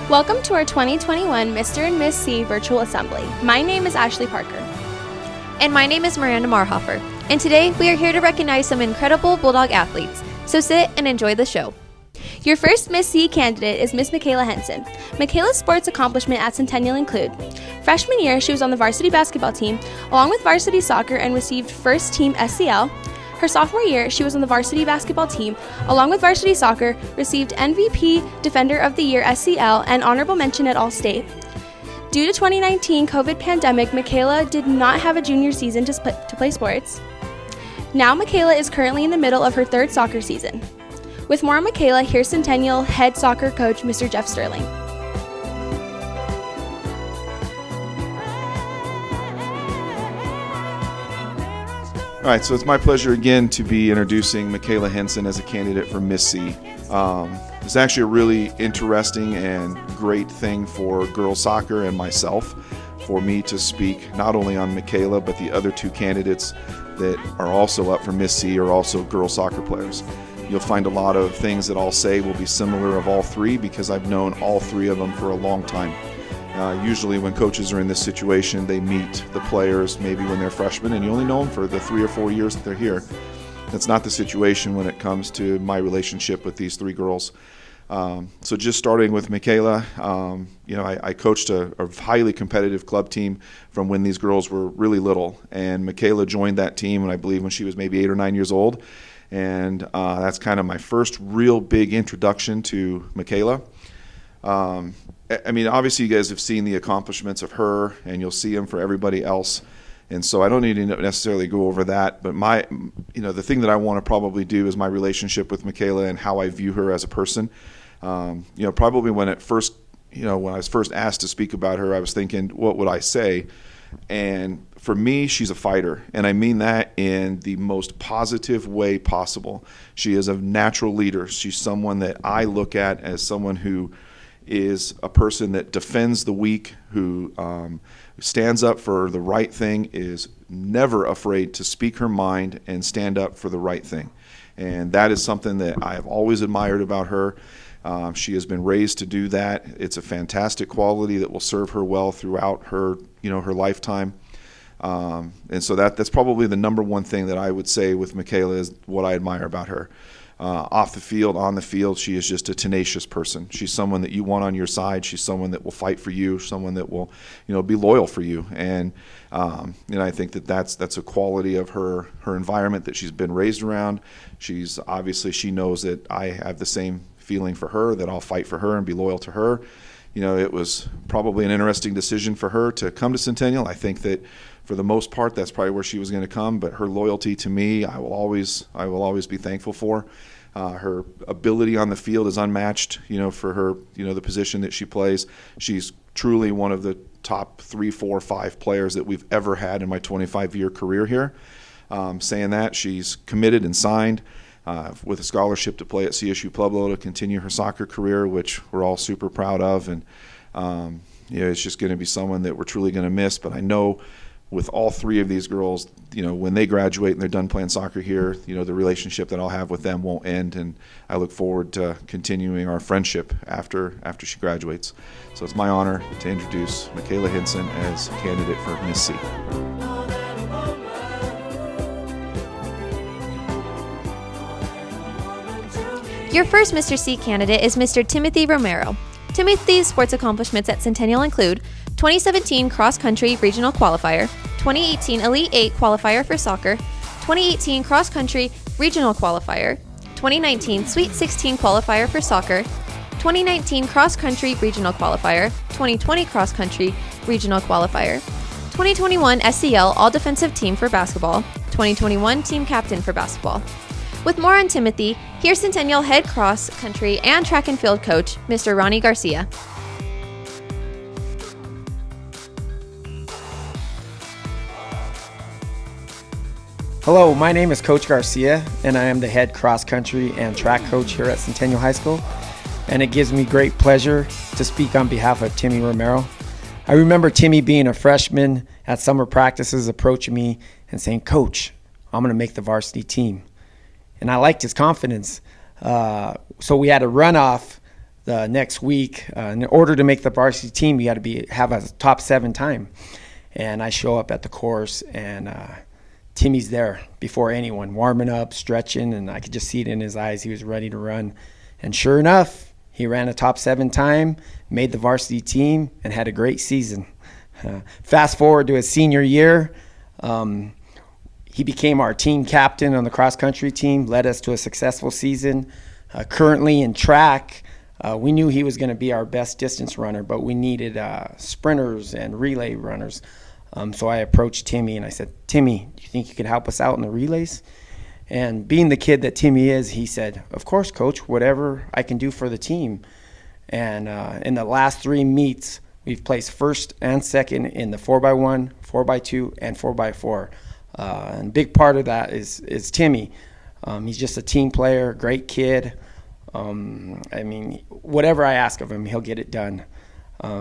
Welcome to our 2021 Mr. and Miss C Virtual Assembly. My name is Ashley Parker. And my name is Miranda Marhofer. And today we are here to recognize some incredible Bulldog athletes. So sit and enjoy the show. Your first Miss C candidate is Miss Michaela Henson. Michaela's sports accomplishment at Centennial include: freshman year, she was on the varsity basketball team, along with varsity soccer, and received first team SCL. Her sophomore year, she was on the varsity basketball team, along with varsity soccer, received MVP Defender of the Year SCL, and honorable mention at All-State. Due to 2019 COVID pandemic, Michaela did not have a junior season to play sports. Now Michaela is currently in the middle of her third soccer season. With more on Michaela, here's Centennial head soccer coach, Mr. Jeff Sterling. All right, so it's my pleasure again to be introducing Michaela Henson as a candidate for Miss C. It's actually a really interesting and great thing for girls soccer and myself for me to speak not only on Michaela but the other two candidates that are also up for Miss C are also girls soccer players. You'll find a lot of things that I'll say will be similar of all three because I've known all three of them for a long time. Usually when coaches are in this situation, they meet the players maybe when they're freshmen and you only know them for the 3 or 4 years that they're here. That's not the situation when it comes to my relationship with these three girls. So just starting with Michaela, I coached a highly competitive club team from when these girls were really little, and Michaela joined that team, and I believe when she was maybe 8 or 9 years old, and that's kind of my first real big introduction to Michaela. Obviously you guys have seen the accomplishments of her, and you'll see them for everybody else. And so I don't need to necessarily go over that, but the thing that I want to probably do is my relationship with Michaela and how I view her as a person. Probably when I was first asked to speak about her, I was thinking, what would I say? And for me, she's a fighter, and I mean that in the most positive way possible. She is a natural leader. She's someone that I look at as someone who is a person that defends the weak, who stands up for the right thing, is never afraid to speak her mind and stand up for the right thing. And that is something that I have always admired about her. She has been raised to do that. It's a fantastic quality that will serve her well throughout her lifetime. And so that's probably the number one thing that I would say with Michaela is what I admire about her. Off the field, on the field, she is just a tenacious person. She's someone that you want on your side. She's someone that will fight for you, someone that will, be loyal for you. And I think that's a quality of her environment that she's been raised around. She knows that I have the same feeling for her, that I'll fight for her and be loyal to her. It was probably an interesting decision for her to come to Centennial. I think that for the most part, that's probably where she was going to come. But her loyalty to me, I will always be thankful for. Her ability on the field is unmatched. For her, the position that she plays, she's truly one of the top 3, 4, 5 players that we've ever had in my 25-year career here. Saying that, she's committed and signed with a scholarship to play at CSU Pueblo to continue her soccer career, which we're all super proud of. And it's just going to be someone that we're truly going to miss. But I know with all three of these girls, when they graduate and they're done playing soccer here, the relationship that I'll have with them won't end, and I look forward to continuing our friendship after she graduates. So it's my honor to introduce Michaela Henson as candidate for Miss C. Your first Mr. C candidate is Mr. Timothy Romero. Timothy's sports accomplishments at Centennial include 2017 Cross Country Regional Qualifier, 2018 Elite 8 Qualifier for Soccer, 2018 Cross Country Regional Qualifier, 2019 Sweet 16 Qualifier for Soccer, 2019 Cross Country Regional Qualifier, 2020 Cross Country Regional Qualifier, 2021 SCL All Defensive Team for Basketball, 2021 Team Captain for Basketball. With more on Timothy, here's Centennial head cross country and track and field coach, Mr. Ronnie Garcia. Hello, my name is Coach Garcia, and I am the head cross country and track coach here at Centennial High School. And it gives me great pleasure to speak on behalf of Timmy Romero. I remember Timmy being a freshman at summer practices approaching me and saying, "Coach, I'm going to make the varsity team." And I liked his confidence. So we had a runoff the next week. In order to make the varsity team, you had to have a top 7 time. And I show up at the course, and Timmy's there before anyone, warming up, stretching, and I could just see it in his eyes. He was ready to run. And sure enough, he ran a top 7 time, made the varsity team, and had a great season. Fast forward to his senior year, he became our team captain on the cross-country team, led us to a successful season. Currently in track, we knew he was going to be our best distance runner, but we needed sprinters and relay runners. So I approached Timmy and I said, "Timmy, do you think you could help us out in the relays?" And being the kid that Timmy is, he said, "Of course, Coach, whatever I can do for the team." And in the last 3 meets, we've placed first and second in the 4x1, 4x2, and 4x4. And a big part of that is Timmy. He's just a team player, great kid. I mean, whatever I ask of him, he'll get it done.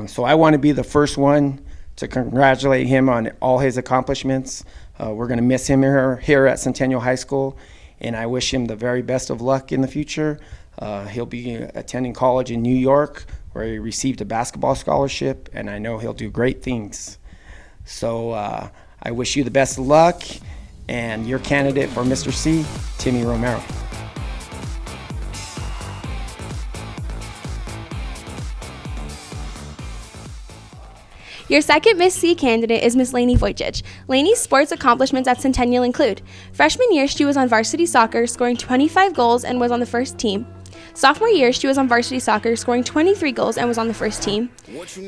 So I want to be the first one to congratulate him on all his accomplishments. We're going to miss him here at Centennial High School, and I wish him the very best of luck in the future. He'll be attending college in New York, where he received a basketball scholarship, and I know he'll do great things. So I wish you the best of luck, and your candidate for Mr. C, Timmy Romero. Your second Miss C candidate is Miss Lainey Wojcik. Lainey's sports accomplishments at Centennial include: freshman year, she was on varsity soccer, scoring 25 goals and was on the first team. Sophomore year, she was on varsity soccer, scoring 23 goals and was on the first team.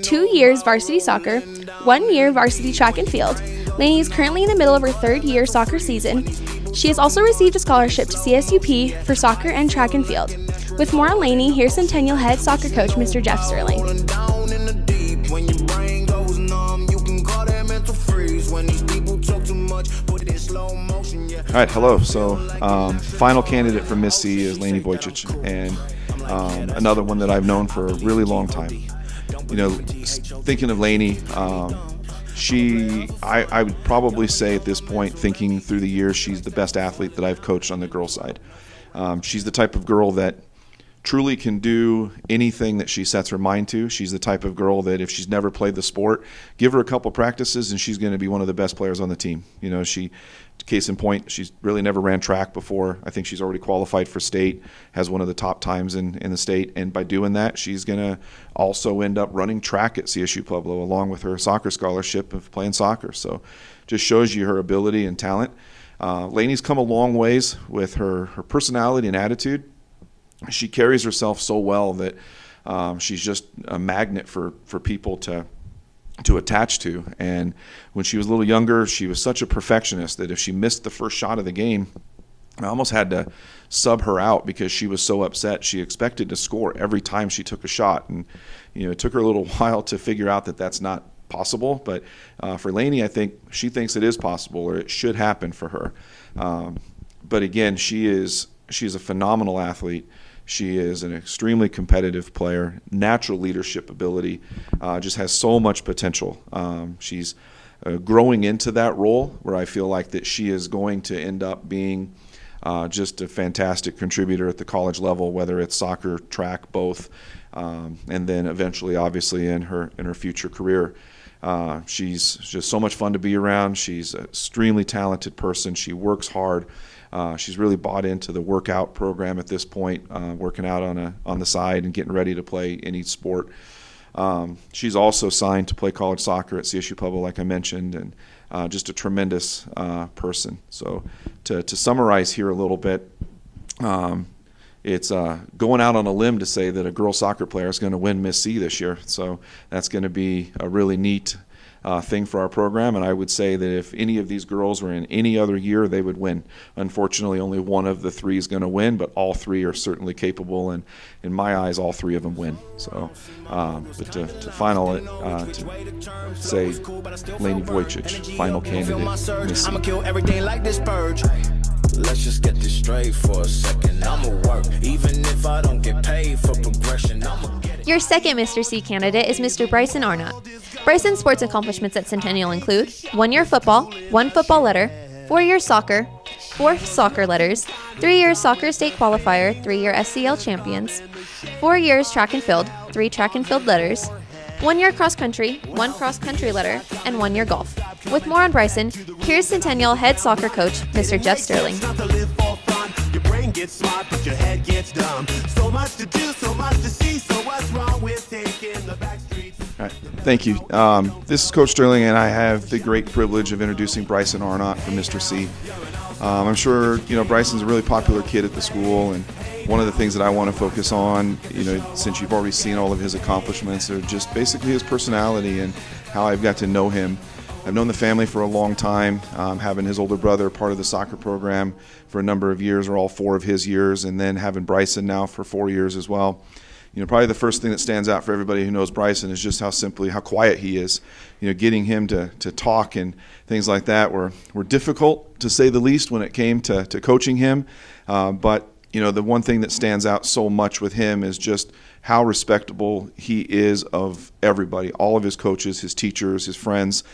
2 years varsity soccer, 1 year varsity track and field. Lainey is currently in the middle of her 3rd year soccer season. She has also received a scholarship to CSUP for soccer and track and field. With more on Lainey, here's Centennial head soccer coach, Mr. Jeff Sterling. All right, hello. So final candidate for Miss C is Lainey Wojcik, and another one that I've known for a really long time. You know, thinking of Lainey, I would probably say at this point, thinking through the years, she's the best athlete that I've coached on the girls' side. She's the type of girl that truly can do anything that she sets her mind to. She's the type of girl that if she's never played the sport, give her a couple practices and she's going to be one of the best players on the team. You know, case in point, she's really never ran track before. I think she's already qualified for state, has one of the top times in the state, and by doing that, she's going to also end up running track at CSU Pueblo along with her soccer scholarship of playing soccer. So just shows you her ability and talent. Lainey's come a long ways with her personality and attitude. She carries herself so well that she's just a magnet for people to attach to. And when she was a little younger, she was such a perfectionist that if she missed the first shot of the game, I almost had to sub her out because she was so upset. She expected to score every time she took a shot. And, you know, it took her a little while to figure out that that's not possible. But for Lainey, I think she thinks it is possible, or it should happen for her. But again, she's a phenomenal athlete. She is an extremely competitive player, natural leadership ability, just has so much potential. She's growing into that role where I feel like that she is going to end up being just a fantastic contributor at the college level, whether it's soccer, track, both, and then eventually, obviously, in her future career. She's just so much fun to be around. She's an extremely talented person. She works hard. She's really bought into the workout program at this point, working out on the side and getting ready to play in each sport. She's also signed to play college soccer at CSU Pueblo, like I mentioned, and just a tremendous person. So to summarize here a little bit, it's going out on a limb to say that a girls soccer player is going to win Miss C this year. So that's going to be a really neat thing for our program, and I would say that if any of these girls were in any other year, they would win. Unfortunately, only one of the three is going to win, but all three are certainly capable, and in my eyes, all three of them win. So, but to final it, to say Lainey Wojcik, final candidate. I'ma kill everything like this purge. Let's just get this straight for a second. I'ma work, even if I don't get paid for progression. Your second Mr. C candidate is Mr. Bryson Arnott. Bryson's sports accomplishments at Centennial include 1 year football, 1 football letter, 4 years soccer, 4 soccer letters, 3 years soccer state qualifier, 3-year SCL champions, 4 years track and field, 3 track and field letters, 1 year cross country, 1 cross country letter, and 1 year golf. With more on Bryson, here's Centennial head soccer coach, Mr. Jeff Sterling. Your brain gets smart, but your head gets dumb. So much to do, so much to see. So what's wrong with taking the back streets? All right, thank you. This is Coach Sterling, and I have the great privilege of introducing Bryson Arnott from Mr. C. I'm sure Bryson's a really popular kid at the school, and one of the things that I want to focus on, since you've already seen all of his accomplishments, are just basically his personality and how I've got to know him. I've known the family for a long time, having his older brother part of the soccer program for a number of years, or all 4 of his years, and then having Bryson now for 4 years as well. Probably the first thing that stands out for everybody who knows Bryson is just how quiet he is. Getting him to talk and things like that were difficult, to say the least, when it came to coaching him. But the one thing that stands out so much with him is just how respectable he is of everybody, all of his coaches, his teachers, his friends.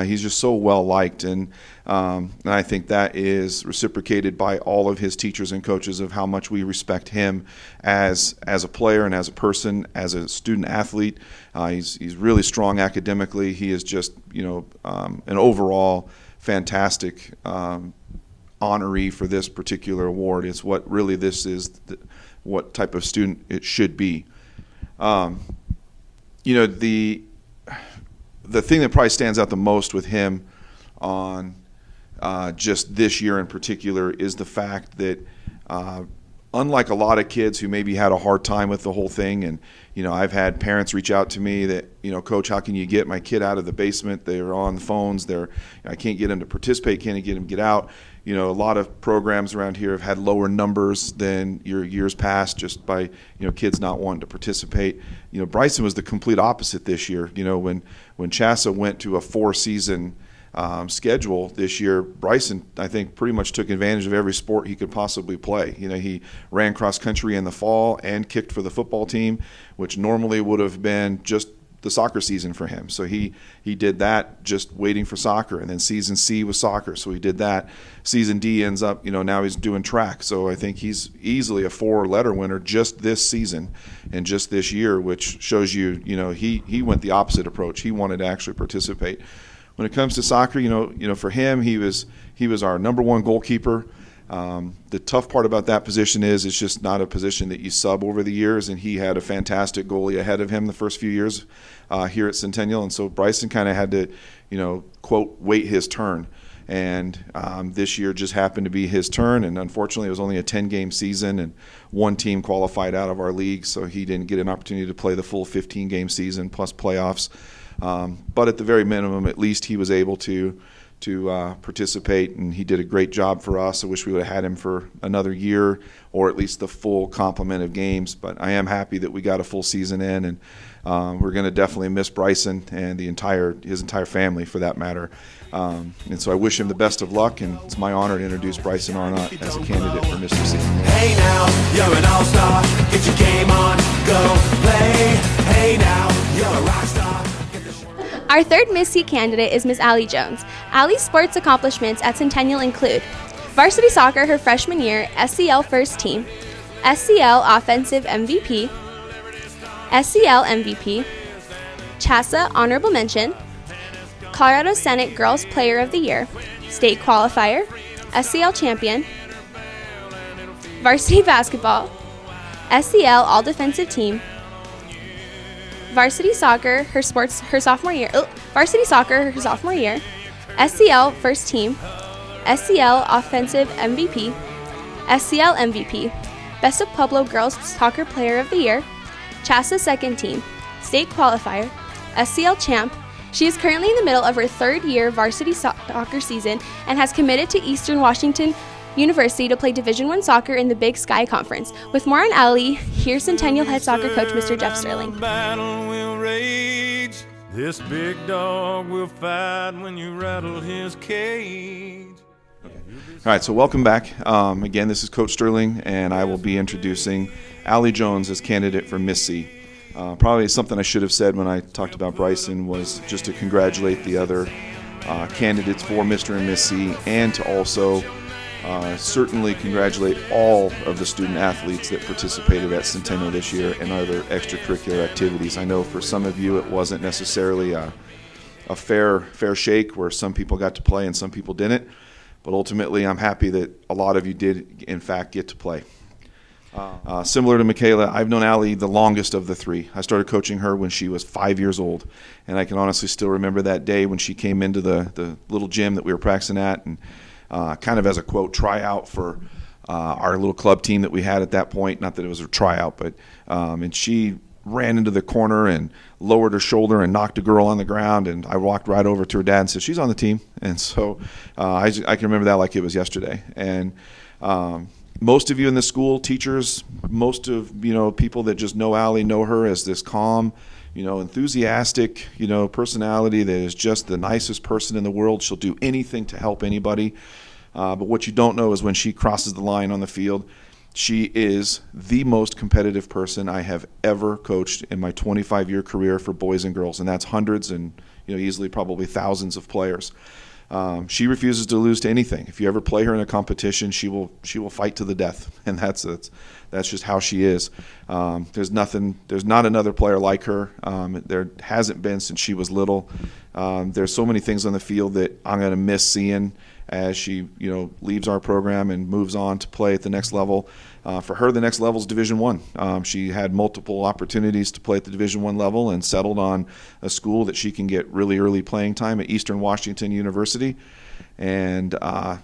He's just so well liked, and I think that is reciprocated by all of his teachers and coaches of how much we respect him as a player and as a person, as a student athlete. He's really strong academically. He is just an overall fantastic honoree for this particular award. It's what really this is, what type of student it should be. The thing that probably stands out the most with him on just this year in particular is the fact that unlike a lot of kids who maybe had a hard time with the whole thing, and I've had parents reach out to me that, Coach, how can you get my kid out of the basement? They're on the phones. I can't get them to participate. Can't get them to get out. A lot of programs around here have had lower numbers than your years past, just by kids not wanting to participate. Bryson was the complete opposite this year. When Chassa went to a 4-season schedule this year, Bryson, I think, pretty much took advantage of every sport he could possibly play. He ran cross country in the fall and kicked for the football team, which normally would have been just the soccer season for him. So he did that, just waiting for soccer, and then season C was soccer, so he did that. Season D ends up, now he's doing track. So I think he's easily a 4-letter winner just this season and just this year, which shows you, he went the opposite approach. He wanted to actually participate. When it comes to soccer, for him, he was our number 1 goalkeeper. The tough part about that position is it's just not a position that you sub over the years, and he had a fantastic goalie ahead of him the first few years here at Centennial, and so Bryson kind of had to, quote, wait his turn. And this year just happened to be his turn, and unfortunately it was only a 10-game season, and 1 team qualified out of our league, so he didn't get an opportunity to play the full 15-game season plus playoffs. But at the very minimum, at least he was able to participate, and he did a great job for us. I wish we would have had him for another year, or at least the full complement of games, but I am happy that we got a full season in, and we're going to definitely miss Bryson and his entire family, for that matter. And so I wish him the best of luck, and it's my honor to introduce Bryson Arnott as a candidate for Mr. C. Hey now, you're an all-star. Get your game on, go play. Hey now, you're a rock star. Our third Miss C candidate is Miss Allie Jones. Allie's sports accomplishments at Centennial include varsity soccer her freshman year, SCL first team, SCL offensive MVP, SCL MVP, Chassa honorable mention, Colorado Senate Girls Player of the Year, state qualifier, SCL champion, varsity basketball, SCL all defensive team, varsity soccer her sophomore year, SCL first team, SCL offensive MVP, SCL MVP, Best of Pueblo Girls Soccer Player of the Year, Chassa second team, state qualifier, SCL champ. She is currently in the middle of her 3rd year varsity soccer season and has committed to Eastern Washington University to play Division I soccer in the Big Sky Conference. With more on Allie, here's Centennial head soccer coach Mr. Jeff Sterling. Battle will rage. This big dog will fight when you rattle his cage. All right, so welcome back. Again, this is Coach Sterling, and I will be introducing Allie Jones as candidate for Miss C. Probably something I should have said when I talked about Bryson was just to congratulate the other candidates for Mr. and Miss C, and to also Certainly congratulate all of the student athletes that participated at Centennial this year and other extracurricular activities. I know for some of you it wasn't necessarily a fair shake where some people got to play and some people didn't, but ultimately I'm happy that a lot of you did in fact get to play. Similar to Michaela, I've known Allie the longest of the three. I started coaching her when she was 5 years old, and I can honestly still remember that day when she came into the little gym that we were practicing at, and kind of as a quote tryout for our little club team that we had at that point. Not that it was a tryout, but and she ran into the corner and lowered her shoulder and knocked a girl on the ground, and I walked right over to her dad and said, "She's on the team." And so I can remember that like it was yesterday. And most of you in the school, teachers, most of people that just know Allie know her as this calm, enthusiastic, personality that is just the nicest person in the world. She'll do anything to help anybody. But what you don't know is when she crosses the line on the field, she is the most competitive person I have ever coached in my 25-year career for boys and girls, and that's hundreds and easily probably thousands of players. She refuses to lose to anything. If you ever play her in a competition, she will fight to the death, and that's just how she is. There's not another player like her. There hasn't been since she was little. There's so many things on the field that I'm going to miss seeing as she leaves our program and moves on to play at the next level. For her, the next level is Division I. She had multiple opportunities to play at the Division I level and settled on a school that she can get really early playing time at Eastern Washington University. And, I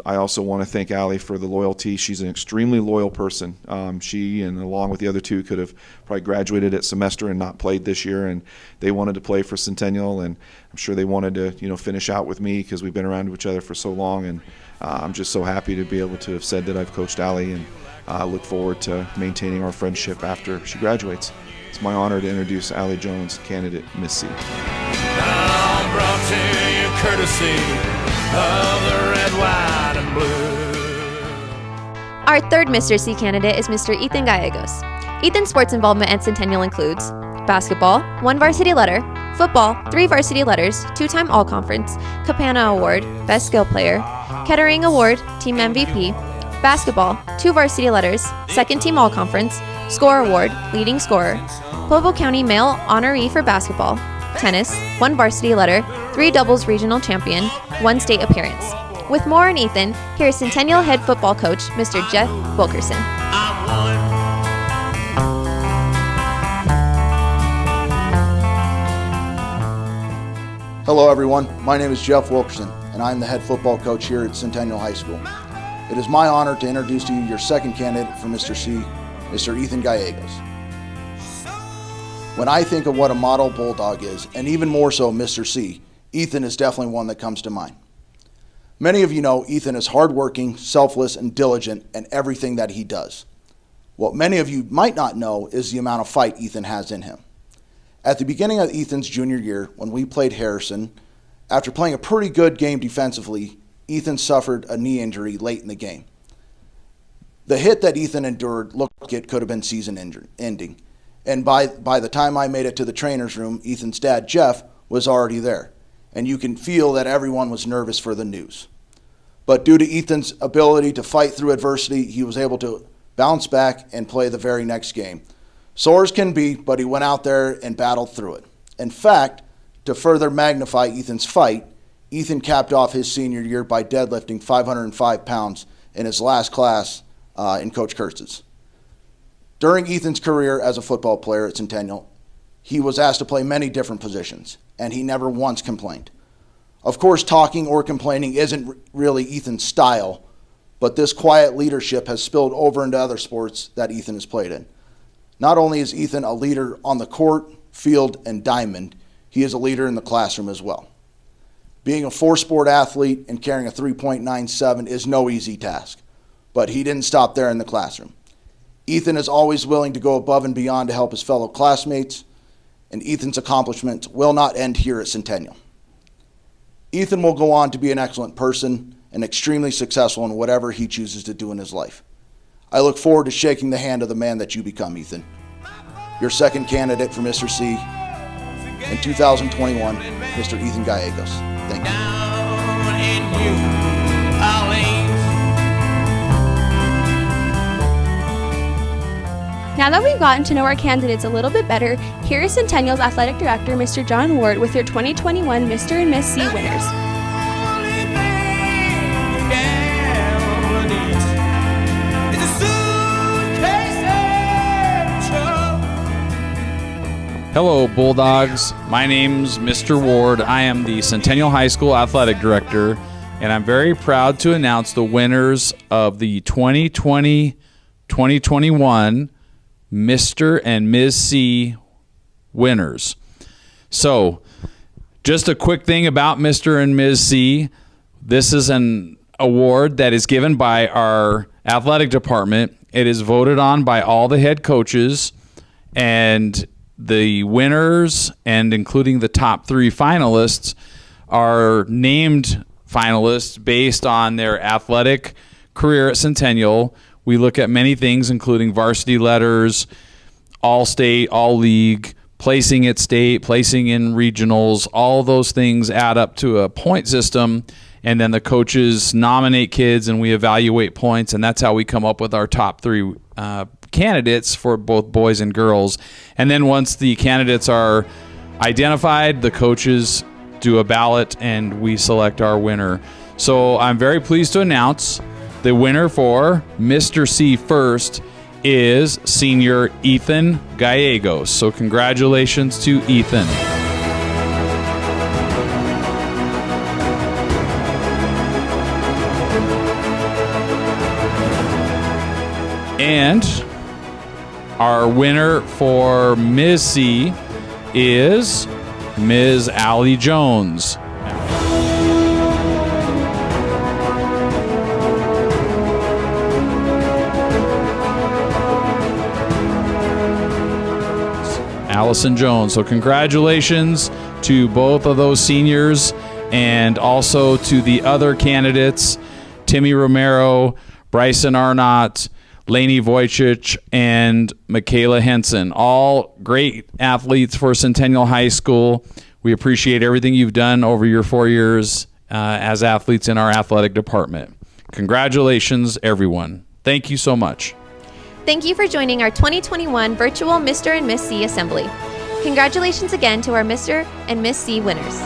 also want to thank Allie for the loyalty. She's an extremely loyal person. She, and along with the other two, could have probably graduated at semester and not played this year, and they wanted to play for Centennial, and I'm sure they wanted to, finish out with me because we've been around each other for so long, and I'm just so happy to be able to have said that I've coached Allie, and I look forward to maintaining our friendship after she graduates. It's my honor to introduce Allie Jones, candidate Miss C. I'm brought to you courtesy of the red, white, and blue. Our third Mr. C candidate is Mr. Ethan Gallegos. Ethan's sports involvement at Centennial includes basketball, 1 varsity letter, football, 3 varsity letters, 2-time All-Conference, Capana Award, Best Skill Player, Kettering Award, Team MVP, basketball, 2 varsity letters, 2nd Team All-Conference, Score Award, Leading Scorer, Pueblo County Male Honoree for basketball, tennis, 1 varsity letter, 3 doubles regional champion, 1 state appearance. With more on Ethan, here is Centennial head football coach, Mr. Jeff Wilkerson. Hello everyone, my name is Jeff Wilkerson, and I'm the head football coach here at Centennial High School. It is my honor to introduce to you your second candidate for Mr. C, Mr. Ethan Gallegos. When I think of what a model Bulldog is, and even more so Mr. C, Ethan is definitely one that comes to mind. Many of you know Ethan is hardworking, selfless, and diligent in everything that he does. What many of you might not know is the amount of fight Ethan has in him. At the beginning of Ethan's junior year, when we played Harrison, after playing a pretty good game defensively, Ethan suffered a knee injury late in the game. The hit that Ethan endured looked like it could have been season-ending. And by the time I made it to the trainer's room, Ethan's dad, Jeff, was already there. And you can feel that everyone was nervous for the news. But due to Ethan's ability to fight through adversity, he was able to bounce back and play the very next game. Sore as can be, but he went out there and battled through it. In fact, to further magnify Ethan's fight, Ethan capped off his senior year by deadlifting 505 pounds in his last class in Coach Kurtz's. During Ethan's career as a football player at Centennial, he was asked to play many different positions, and he never once complained. Of course, talking or complaining isn't really Ethan's style, but this quiet leadership has spilled over into other sports that Ethan has played in. Not only is Ethan a leader on the court, field, and diamond, he is a leader in the classroom as well. Being a 4-sport athlete and carrying a 3.97 is no easy task, but he didn't stop there in the classroom. Ethan is always willing to go above and beyond to help his fellow classmates, and Ethan's accomplishments will not end here at Centennial. Ethan will go on to be an excellent person and extremely successful in whatever he chooses to do in his life. I look forward to shaking the hand of the man that you become, Ethan. Your second candidate for Mr. C in 2021, Mr. Ethan Gallegos. Thank you. Now that we've gotten to know our candidates a little bit better, here is Centennial's Athletic Director, Mr. John Ward, with your 2021 Mr. and Miss C winners. Hello, Bulldogs. My name's Mr. Ward. I am the Centennial High School Athletic Director, and I'm very proud to announce the winners of the 2020-2021 Mr. and Ms. C winners. So, just a quick thing about Mr. and Ms. C. This is an award that is given by our athletic department. It is voted on by all the head coaches, and the winners, and including the top 3 finalists, are named finalists based on their athletic career at Centennial. We look at many things, including varsity letters, all-state, all-league, placing at state, placing in regionals. All those things add up to a point system, and then the coaches nominate kids, and we evaluate points, and that's how we come up with our top 3 candidates for both boys and girls. And then once the candidates are identified, the coaches do a ballot and we select our winner. So I'm very pleased to announce the winner for Mr. C first is senior Ethan Gallegos. So congratulations to Ethan. And our winner for Ms. C is Ms. Allie Jones. Allison Jones. So congratulations to both of those seniors, and also to the other candidates, Timmy Romero, Bryson Arnott, Lainey Wojcik, and Michaela Henson. All great athletes for Centennial High School. We appreciate everything you've done over your 4 years as athletes in our athletic department. Congratulations, everyone. Thank you so much. Thank you for joining our 2021 virtual Mr. and Miss C Assembly. Congratulations again to our Mr. and Miss C winners.